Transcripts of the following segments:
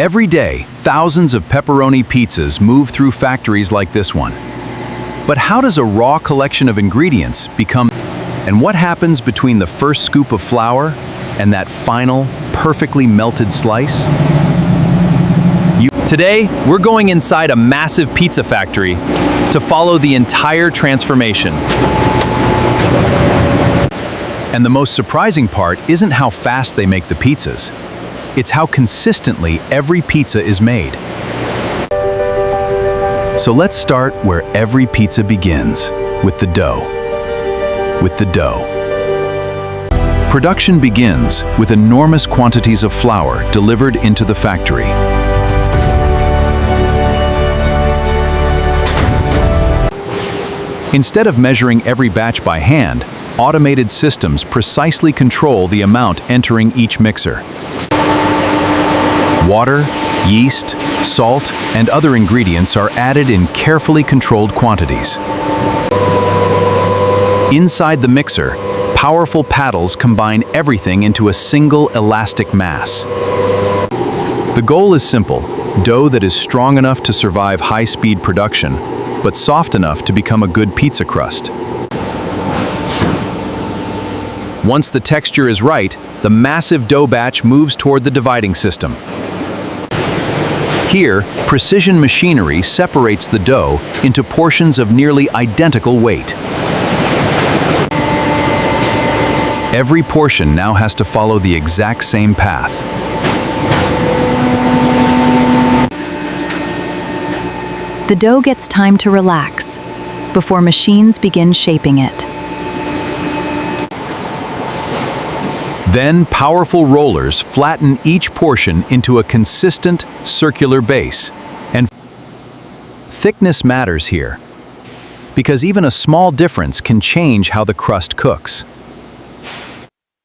Every day, thousands of pepperoni pizzas move through factories like this one. But how does a raw collection of ingredients become, and what happens between the first scoop of flour and that final, perfectly melted slice? Today, we're going inside a massive pizza factory to follow the entire transformation. And the most surprising part isn't how fast they make the pizzas. It's how consistently every pizza is made. So let's start where every pizza begins, with the dough. Production begins with enormous quantities of flour delivered into the factory. Instead of measuring every batch by hand, automated systems precisely control the amount entering each mixer. Water, yeast, salt, and other ingredients are added in carefully controlled quantities. Inside the mixer, powerful paddles combine everything into a single elastic mass. The goal is simple: dough that is strong enough to survive high-speed production, but soft enough to become a good pizza crust. Once the texture is right, the massive dough batch moves toward the dividing system. Here, precision machinery separates the dough into portions of nearly identical weight. Every portion now has to follow the exact same path. The dough gets time to relax before machines begin shaping it. Then powerful rollers flatten each portion into a consistent circular base. And thickness matters here, because even a small difference can change how the crust cooks.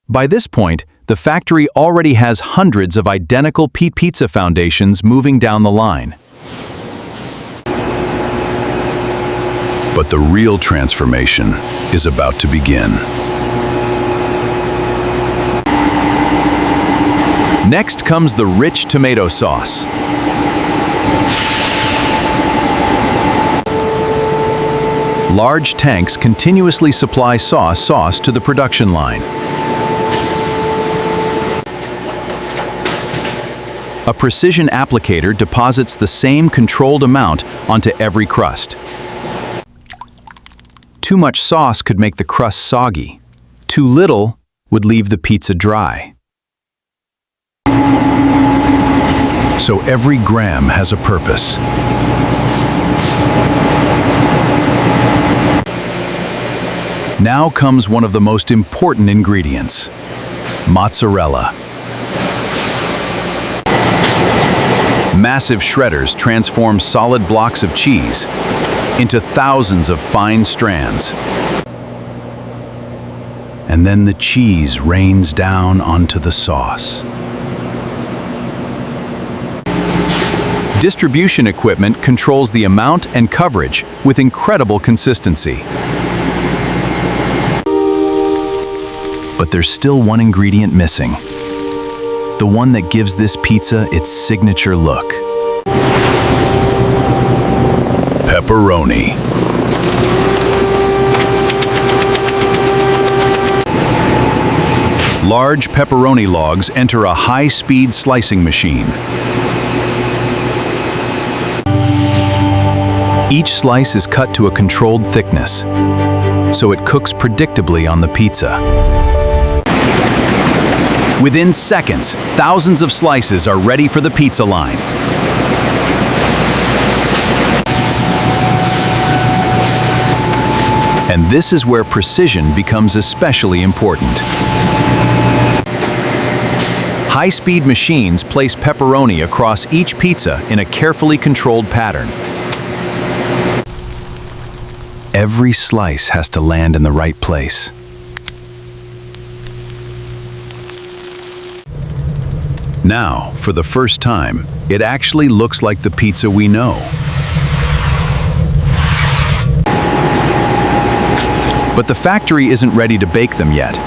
By this point, the factory already has hundreds of identical pizza foundations moving down the line. But the real transformation is about to begin. Next comes the rich tomato sauce. Large tanks continuously supply sauce to the production line. A precision applicator deposits the same controlled amount onto every crust. Too much sauce could make the crust soggy. Too little would leave the pizza dry. So every gram has a purpose. Now comes one of the most important ingredients: mozzarella. Massive shredders transform solid blocks of cheese into thousands of fine strands. And then the cheese rains down onto the sauce. Distribution equipment controls the amount and coverage with incredible consistency. But there's still one ingredient missing. The one that gives this pizza its signature look. Pepperoni. Large pepperoni logs enter a high-speed slicing machine. Each slice is cut to a controlled thickness, so it cooks predictably on the pizza. Within seconds, thousands of slices are ready for the pizza line. And this is where precision becomes especially important. High-speed machines place pepperoni across each pizza in a carefully controlled pattern. Every slice has to land in the right place. Now, for the first time, it actually looks like the pizza we know. But the factory isn't ready to bake them yet.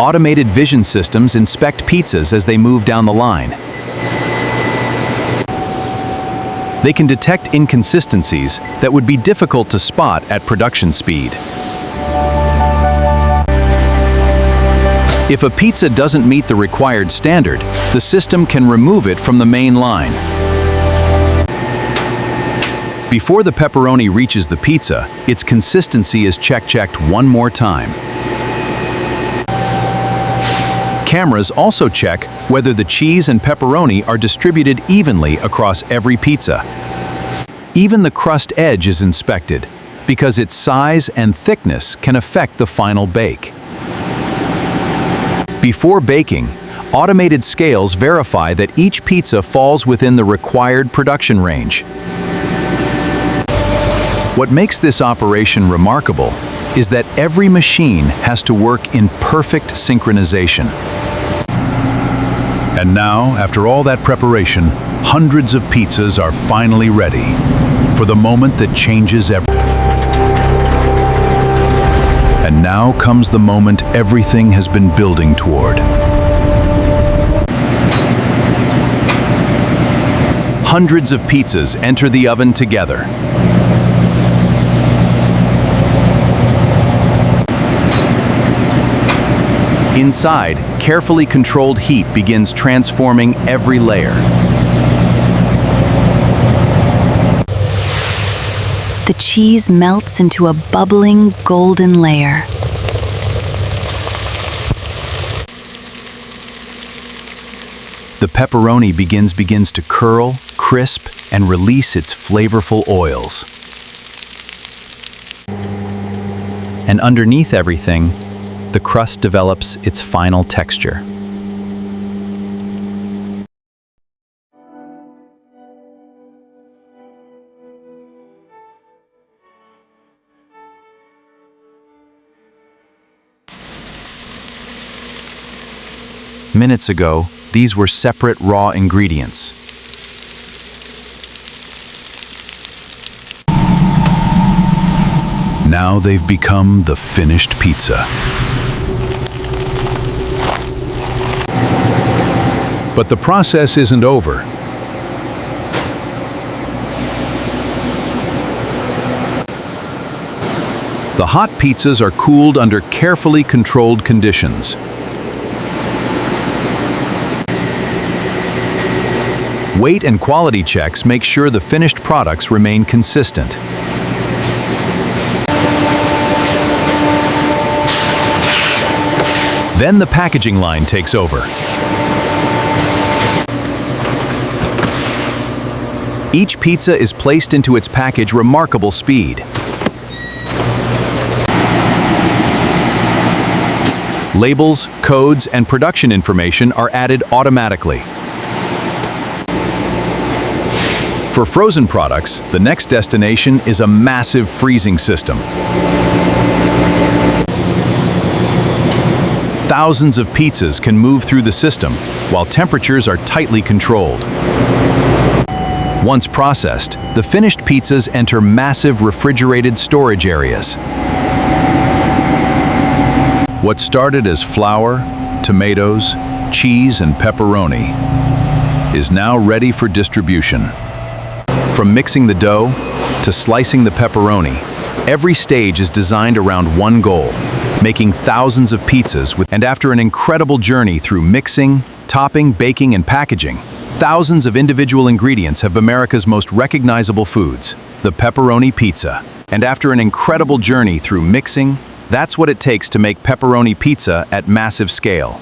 automated vision systems inspect pizzas as they move down the line. They can detect inconsistencies that would be difficult to spot at production speed. If a pizza doesn't meet the required standard, the system can remove it from the main line. Before the pepperoni reaches the pizza, its consistency is checked one more time. Cameras also check whether the cheese and pepperoni are distributed evenly across every pizza. Even the crust edge is inspected, because its size and thickness can affect the final bake. Before baking, automated scales verify that each pizza falls within the required production range. What makes this operation remarkable is that every machine has to work in perfect synchronization. And now, after all that preparation, hundreds of pizzas are finally ready for the moment that changes everything. And now comes the moment everything has been building toward. Hundreds of pizzas enter the oven together. Inside, carefully controlled heat begins transforming every layer. The cheese melts into a bubbling golden layer. The pepperoni begins to curl, crisp, and release its flavorful oils. And underneath everything, the crust develops its final texture. Minutes ago, these were separate raw ingredients. Now they've become the finished pizza. But the process isn't over. The hot pizzas are cooled under carefully controlled conditions. Weight and quality checks make sure the finished products remain consistent. Then the packaging line takes over. Each pizza is placed into its package remarkable speed. Labels, codes, and production information are added automatically. For frozen products, the next destination is a massive freezing system. Thousands of pizzas can move through the system, while temperatures are tightly controlled. Once processed, the finished pizzas enter massive refrigerated storage areas. What started as flour, tomatoes, cheese, and pepperoni is now ready for distribution. From mixing the dough to slicing the pepperoni, every stage is designed around one goal: making thousands of pizzas and after an incredible journey through mixing, topping, baking, and packaging, thousands of individual ingredients have America's most recognizable foods, the pepperoni pizza. And after an incredible journey through mixing, that's what it takes to make pepperoni pizza at massive scale.